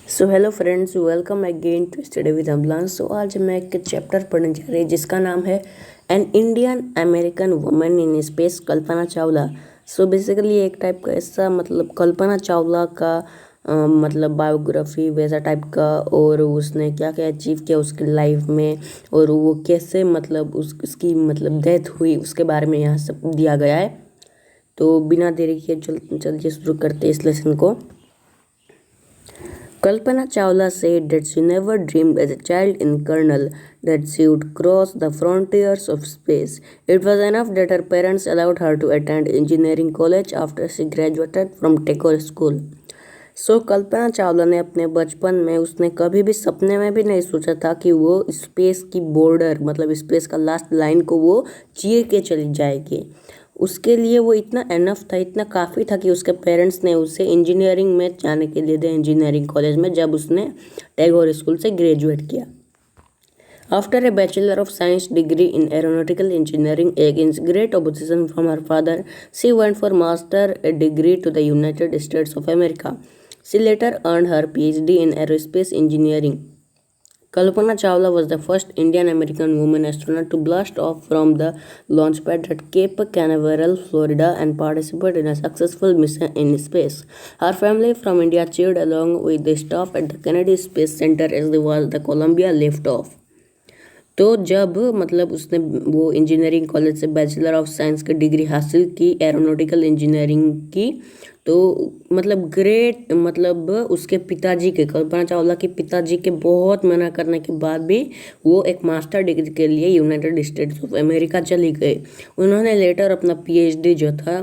So hello friends, welcome again to study with ambulance. So आज मैं एक chapter पढ़ने जा रही हूँ जिसका नाम है an Indian American woman in space, Kalpana Chawla. So basically एक टाइप का ऐसा मतलब कल्पना चावला का मतलब बायोग्राफी वैसा टाइप का, और उसने क्या क्या अचीव किया उसकी लाइफ में, और वो कैसे मतलब उसकी मतलब डेथ हुई उसके बारे में यहाँ सब दिया गया है। तो बिना देरी किए चलिए शुरू करते हैं इस लेसन को। Kalpana Chawla said that she never dreamed as a child in Colonel that she would cross the frontiers of space. It was enough that her parents allowed her to attend engineering college after she graduated from Tagore School. Kalpana Chawla ने अपने बचपन में उसने कभी भी सपने में भी नहीं सोचा था कि वो स्पेस की बॉर्डर मतलब स्पेस का लास्ट लाइन को वो चीर के चली जाएगी। उसके लिए वो इतना एनफ था, इतना काफ़ी था कि उसके पेरेंट्स ने उसे इंजीनियरिंग में जाने के लिए दिया, इंजीनियरिंग कॉलेज में, जब उसने टैगोर स्कूल से ग्रेजुएट किया। After a Bachelor of Science degree in Aeronautical Engineering against great opposition from her father, she went for master degree to the United States of America. She later earned her PhD in Aerospace Engineering. Kalpana Chawla was the first Indian-American woman astronaut to blast off from the launch pad at Cape Canaveral, Florida, and participate in a successful mission in space. Her family from India cheered along with the staff at the Kennedy Space Center as the Columbia lifted off. तो जब मतलब उसने वो engineering college से bachelor of science की degree हासिल की aeronautical engineering की, तो मतलब ग्रेट मतलब उसके पिताजी के, कल्पना चावला के पिताजी के बहुत मना करने के बाद भी वो एक मास्टर डिग्री के लिए यूनाइटेड स्टेट्स ऑफ अमेरिका चली गई। उन्होंने लेटर अपना पीएचडी जो था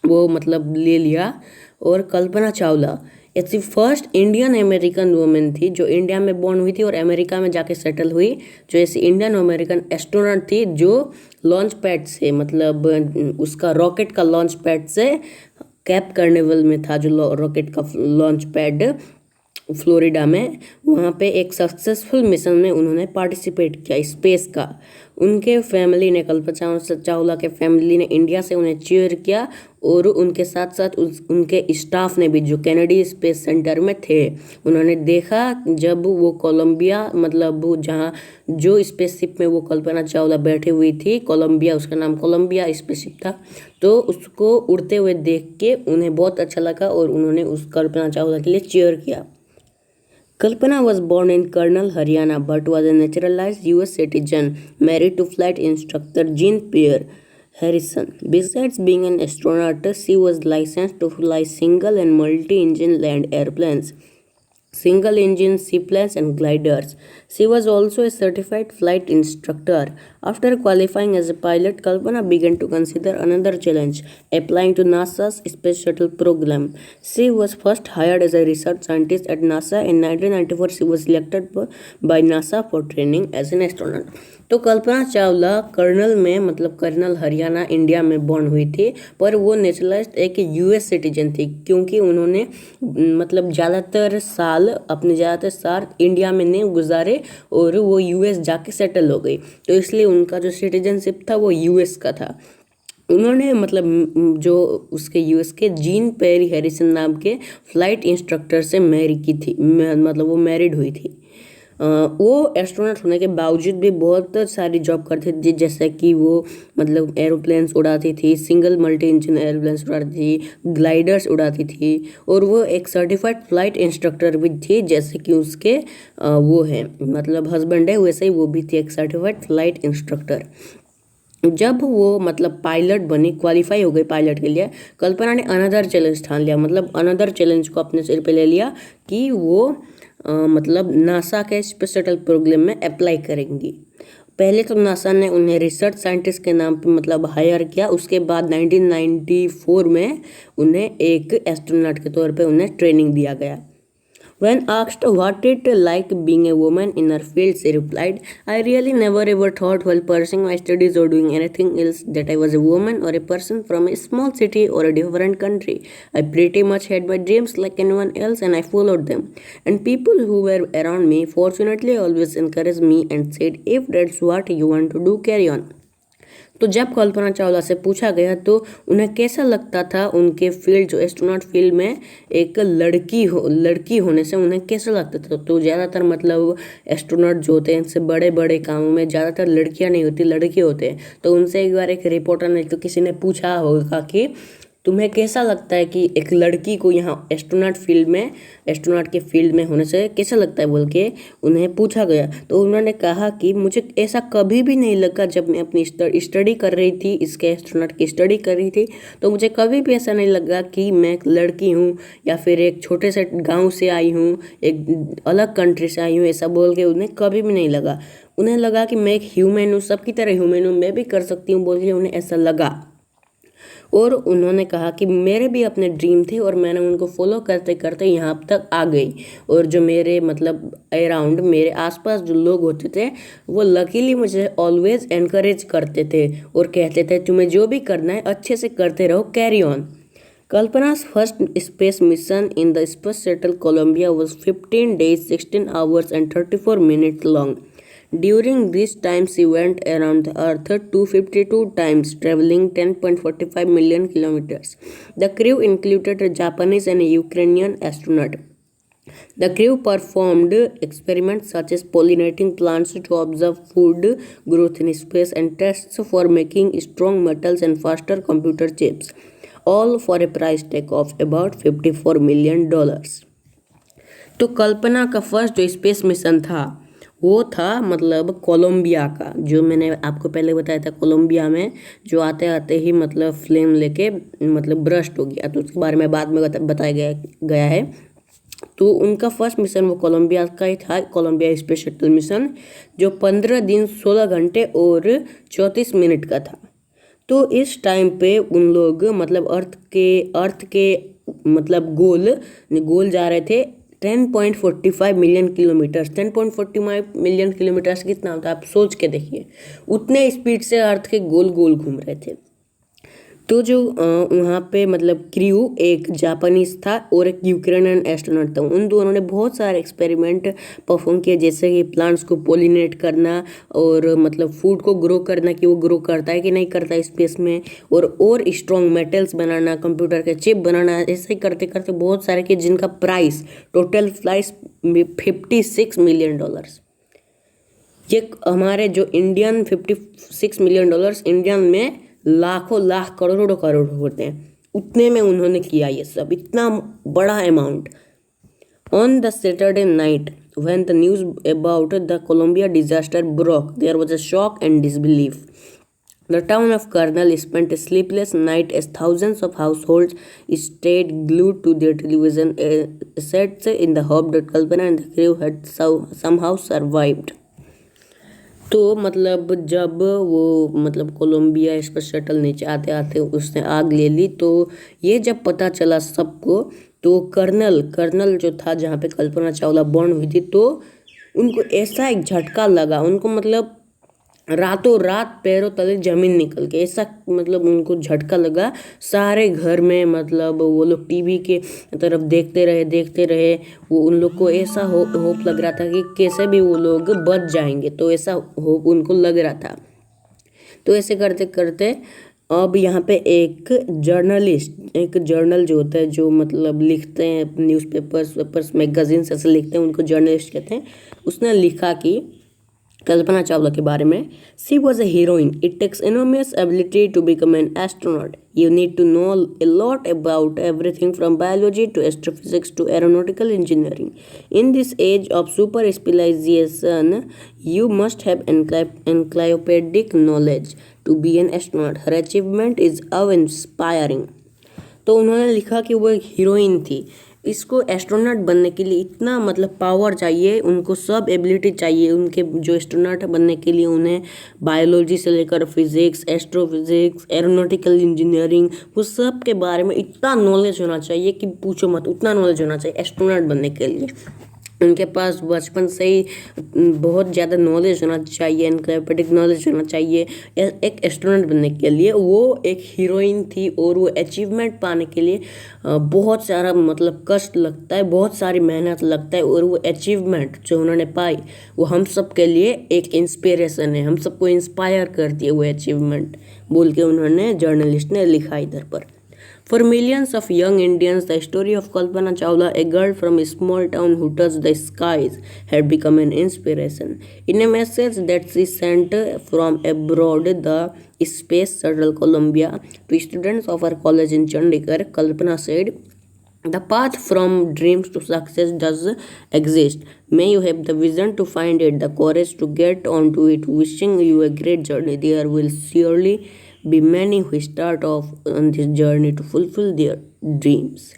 वो मतलब ले लिया, और कल्पना चावला ऐसी फर्स्ट इंडियन अमेरिकन वुमेन थी जो इंडिया में बॉर्न हुई थी और अमेरिका में जाके सेटल हुई, जो ऐसी इंडियन अमेरिकन एस्ट्रोनॉट थी जो लॉन्च पैड से मतलब उसका रॉकेट का लॉन्च पैड से कैप कार्निवल में था, जो रॉकेट का लॉन्च पैड फ्लोरिडा में, वहाँ पे एक सक्सेसफुल मिशन में उन्होंने पार्टिसिपेट किया स्पेस का। उनके फैमिली ने, कल्पना चावला के फैमिली ने इंडिया से उन्हें चीयर किया, और उनके साथ साथ उनके स्टाफ ने भी जो कैनेडी स्पेस सेंटर में थे, उन्होंने देखा जब वो कोलंबिया मतलब जहाँ जो स्पेसशिप में वो कल्पना चावला बैठी हुई थी, कोलंबिया, उसका नाम कोलंबिया स्पेसशिप था, तो उसको उड़ते हुए देख के उन्हें बहुत अच्छा लगा और उन्होंने उस कल्पना चावला के लिए चीयर किया। Kalpana was born in Kurnool, Haryana, but was a naturalized US citizen, married to flight instructor Jean-Pierre Harrison. Besides being an astronaut, she was licensed to fly single and multi-engine land airplanes, single engine seaplanes and gliders. She was also a certified flight instructor. After qualifying as a pilot, Kalpana began to consider another challenge, applying to NASA's Space Shuttle program. She was first hired as a research scientist at NASA. In 1994, she was selected by NASA for training as an astronaut. तो Kalpana Chawla colonel में मतलब colonel Haryana India में born हुई थी, पर वो naturalised एक US citizen थी, क्योंकि उन्होंने मतलब ज़्यादातर साल इंडिया में नहीं गुजारे और वो यूएस जाके सेटल हो गई, तो इसलिए उनका जो सिटीजनशिप था वो यूएस का था। उन्होंने मतलब जो उसके यूएस के जीन पेरी हैरिसन नाम के फ्लाइट इंस्ट्रक्टर से मैरी की थी, मतलब वो मैरिड हुई थी। वो एस्ट्रोनॉट होने के बावजूद भी बहुत सारी जॉब करती थी, जैसे कि वो मतलब एरोप्लेन्स उड़ाती थी, सिंगल मल्टी इंजन एरोप्लेन्स उड़ाती थी, ग्लाइडर्स उड़ाती थी, और वो एक सर्टिफाइड फ्लाइट इंस्ट्रक्टर भी थी, जैसे कि उसके वो है मतलब हस्बैंड है, वैसे ही वो भी थी एक सर्टिफाइड फ्लाइट इंस्ट्रक्टर। जब वो मतलब पायलट बनी, क्वालिफाई हो गई पायलट के लिए, कल्पना ने अनदर चैलेंज ठान लिया, मतलब अनदर चैलेंज को अपने सिर पे ले लिया कि वो मतलब नासा के स्पेस शटल प्रोग्राम में अप्लाई करेंगी। पहले तो नासा ने उन्हें रिसर्च साइंटिस्ट के नाम पे मतलब हायर किया, उसके बाद 1994 में उन्हें एक एस्ट्रोनॉट के तौर पे उन्हें ट्रेनिंग दिया गया। When asked what it like being a woman in her field, she replied, I really never ever thought while pursuing my studies or doing anything else that I was a woman or a person from a small city or a different country. I pretty much had my dreams like anyone else and I followed them. And people who were around me fortunately always encouraged me and said, if that's what you want to do, carry on. तो जब कल्पना चावला से पूछा गया तो उन्हें कैसा लगता था उनके फील्ड जो एस्ट्रोनॉट फील्ड में एक लड़की होने से उन्हें कैसा लगता था। तो ज़्यादातर मतलब एस्ट्रोनॉट जो होते हैं इनसे बड़े बड़े कामों में ज़्यादातर लड़कियां नहीं होती, लड़के होते हैं। तो उनसे एक बार एक रिपोर्टर ने तो किसी ने पूछा होगा कि तुम्हें कैसा लगता है कि एक लड़की को यहाँ एस्ट्रोनॉट के फील्ड में होने से कैसा लगता है बोल के उन्हें पूछा गया। तो उन्होंने कहा कि मुझे ऐसा कभी भी नहीं लगा, जब मैं अपनी स्टडी कर रही थी, इसके एस्ट्रोनॉट की स्टडी कर रही थी, तो मुझे कभी भी ऐसा नहीं लगा कि मैं एक लड़की हूँ या फिर एक छोटे से गाँव से आई हूँ, एक अलग कंट्री से आई हूँ, ऐसा बोल के उन्हें कभी भी नहीं लगा। उन्हें लगा कि मैं एक ह्यूमन हूँ, सबकी तरह ह्यूमन हूँ, मैं भी कर सकती हूँ बोल के उन्हें ऐसा लगा। और उन्होंने कहा कि मेरे भी अपने ड्रीम थे और मैंने उनको फॉलो करते करते यहाँ तक आ गई। और जो मेरे मतलब अराउंड मेरे आसपास जो लोग होते थे वो लकीली मुझे ऑलवेज एनकरेज करते थे और कहते थे तुम्हें जो भी करना है अच्छे से करते रहो, carry on. Kalpana's first space mission in the Space Shuttle Columbia was 15 days, 16 hours, and 34 minutes long. During this time, she went around the Earth 252 times, traveling 10.45 million kilometers. The crew included a Japanese and a Ukrainian astronaut. The crew performed experiments such as pollinating plants to observe food growth in space and tests for making strong metals and faster computer chips, all for a price tag of about $54 million. तो कल्पना का first जो space mission था वो था मतलब Colombia का, जो मैंने आपको पहले बताया था। कोलंबिया में जो आते आते ही मतलब फ्लेम लेके मतलब ब्रस्ट हो गया, तो उसके बारे में बाद में बताया गया है। तो उनका फर्स्ट मिशन वो कोलंबिया का ही था, कोलंबिया स्पेस शटल मिशन, जो 15 दिन 16 घंटे और 34 मिनट का था। तो इस टाइम पे उन लोग मतलब अर्थ के मतलब गोल जा रहे थे 10.45 मिलियन किलोमीटर्स। 10.45 मिलियन किलोमीटर्स कितना होता है आप सोच के देखिए, उतने स्पीड से अर्थ के गोल गोल घूम रहे थे। तो जो वहाँ पे मतलब क्रू एक जापानीज था और एक यूक्रेनियन एस्ट्रोनॉट था। उन दोनों ने बहुत सारे एक्सपेरिमेंट परफॉर्म किए, जैसे कि प्लांट्स को पोलिनेट करना और मतलब फूड को ग्रो करना कि वो ग्रो करता है कि नहीं करता है स्पेस में, और स्ट्रॉन्ग मेटल्स बनाना, कंप्यूटर के चिप बनाना, ऐसे ही करते करते बहुत सारे कि जिनका प्राइस टोटल प्राइस $56 मिलियन। ये हमारे जो इंडियन $56 मिलियन इंडियन में लाखों लाख करोड़ों करोड़ होते हैं, उतने में उन्होंने किया ये सब, इतना बड़ा amount. On the Saturday night when the news about the Columbia disaster broke, there was a shock and disbelief. The town of Kernel spent a sleepless night as thousands of households stayed glued to their television sets in the hope that Kalpana and the crew had somehow survived. तो मतलब जब वो मतलब Colombia space shuttle नीचे आते आते उसने आग ले ली, तो ये जब पता चला सबको, तो कर्नल जो था जहाँ पे कल्पना चावला बॉर्न हुई थी, तो उनको ऐसा एक झटका लगा, उनको मतलब रातों रात पैरों तले जमीन निकल के ऐसा मतलब उनको झटका लगा। सारे घर में मतलब वो लोग टीवी के तरफ देखते रहे। वो उन लोग को ऐसा होप लग रहा था कि कैसे भी वो लोग बच जाएंगे, तो ऐसा होप उनको लग रहा था। तो ऐसे करते करते अब यहाँ पे एक जर्नल जो होता है, जो मतलब लिखते हैं न्यूज़पेपर्स मैगजीन्स ऐसे लिखते हैं, उनको जर्नलिस्ट कहते हैं। उसने लिखा कि कल्पना चावला के बारे में, she was a heroine, it takes enormous ability to become an astronaut. You need to know a lot about everything from biology to astrophysics to aeronautical engineering. In this age of super specialization, you must have encyclopedic knowledge to be an astronaut. Her achievement is awe-inspiring. तो उन्होंने लिखा कि वो एक heroine थी, इसको astronaut बनने के लिए इतना मतलब पावर चाहिए, उनको सब एबिलिटी चाहिए। उनके जो एस्ट्रोनॉट बनने के लिए उन्हें बायोलॉजी से लेकर फिजिक्स, एस्ट्रोफिजिक्स, एरोनॉटिकल इंजीनियरिंग, वो सब के बारे में इतना नॉलेज होना चाहिए कि पूछो मत, उतना नॉलेज होना चाहिए एस्ट्रोनॉट बनने के लिए। उनके पास बचपन से ही बहुत ज़्यादा नॉलेज होना चाहिए, एनसाइक्लोपीडिक नॉलेज होना चाहिए एक एस्ट्रोनॉट बनने के लिए। वो एक हीरोइन थी और वो अचीवमेंट पाने के लिए बहुत सारा मतलब कष्ट लगता है, बहुत सारी मेहनत लगता है, और वो अचीवमेंट जो उन्होंने पाई वो हम सब के लिए एक इंस्पिरेशन है, हम सबको इंस्पायर करती है वो अचीवमेंट, बोल के उन्होंने जर्नलिस्ट ने लिखा इधर पर। For millions of young Indians, the story of Kalpana Chawla, a girl from a small town who touched the skies, had become an inspiration. In a message that she sent from abroad, the Space Shuttle Columbia, to students of her college in Chandigarh, Kalpana said, "The path from dreams to success does exist. May you have the vision to find it, the courage to get onto it. Wishing you a great journey. There will surely be many who start off on this journey to fulfill their dreams."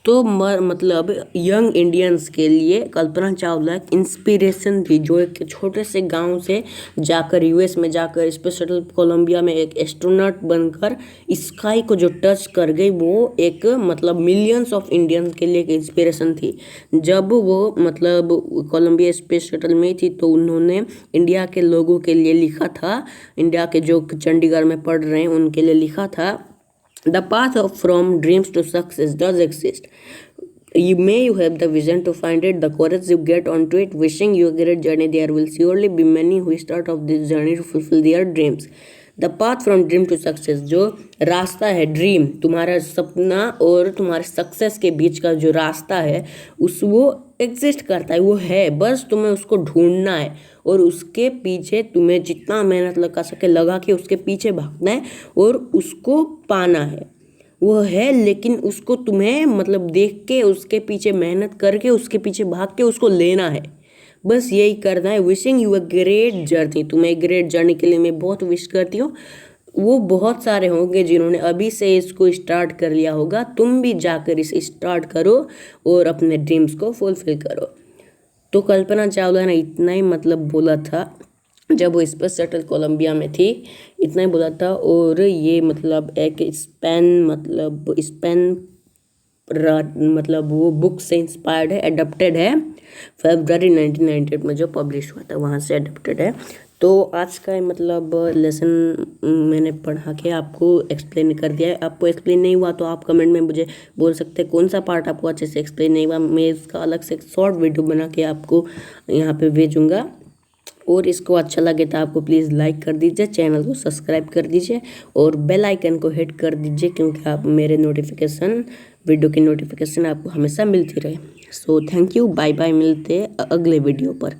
तो मतलब young Indians के लिए कल्पना चावला एक inspiration थी, जो एक छोटे से गांव से जाकर यूएस में जाकर स्पेस शटल कोलंबिया में एक एस्ट्रोनॉट बनकर स्काई को जो टच कर गई, वो एक मतलब मिलियंस ऑफ इंडियंस के लिए एक इंस्पिरेशन थी। जब वो मतलब कोलंबिया स्पेस शटल में थी तो उन्होंने इंडिया के लोगों के लिए लिखा था, इंडिया के जो चंडीगढ़ में पढ़ रहे हैं उनके लिए लिखा था, "The path from dreams to success does exist. May you have the vision to find it, the courage you get onto it. Wishing you a great journey. There will surely be many who start off this journey to fulfill their dreams." The path from dream to success, जो रास्ता है dream, तुम्हारा सपना और तुम्हारे success के बीच का जो रास्ता है वो एग्जिस्ट करता है, वो है, बस तुम्हें उसको ढूंढना है और उसके पीछे तुम्हें जितना मेहनत लगा सके लगा के उसके पीछे भागना है और उसको पाना है। वो है लेकिन उसको तुम्हें मतलब देख के उसके पीछे मेहनत करके उसके पीछे भाग के उसको लेना है, बस यही करना है। Wishing you a great journey, तुम्हें ग्रेट जर्नी के लिए मैं बहुत विश करती हूँ। वो बहुत सारे होंगे जिन्होंने अभी से इसको स्टार्ट कर लिया होगा, तुम भी जाकर इसे स्टार्ट करो और अपने ड्रीम्स को फुलफिल करो। तो कल्पना चावला ने इतना ही मतलब बोला था जब वो स्पेस शटल कोलंबिया में थी, इतना ही बोला था। और ये मतलब एक स्पेन मतलब वो बुक से इंस्पायर्ड है, एडप्टेड है, फरवरी 1998 में जो पब्लिश हुआ था वहाँ से एडप्टेड है। तो आज का मतलब लेसन मैंने पढ़ा के आपको एक्सप्लेन कर दिया है। आपको एक्सप्लेन नहीं हुआ तो आप कमेंट में मुझे बोल सकते हैं कौन सा पार्ट आपको अच्छे से एक्सप्लेन नहीं हुआ। मैं इसका अलग से एक शॉर्ट वीडियो बना के आपको यहाँ पे भेजूँगा। और इसको अच्छा लगे तो आपको प्लीज़ लाइक कर दीजिए, चैनल को सब्सक्राइब कर दीजिए और बेल आइकन को हिट कर दीजिए, क्योंकि आप मेरे वीडियो की नोटिफिकेशन आपको हमेशा मिलती रहे। So thank you, bye bye, मिलते हैं अगले वीडियो पर।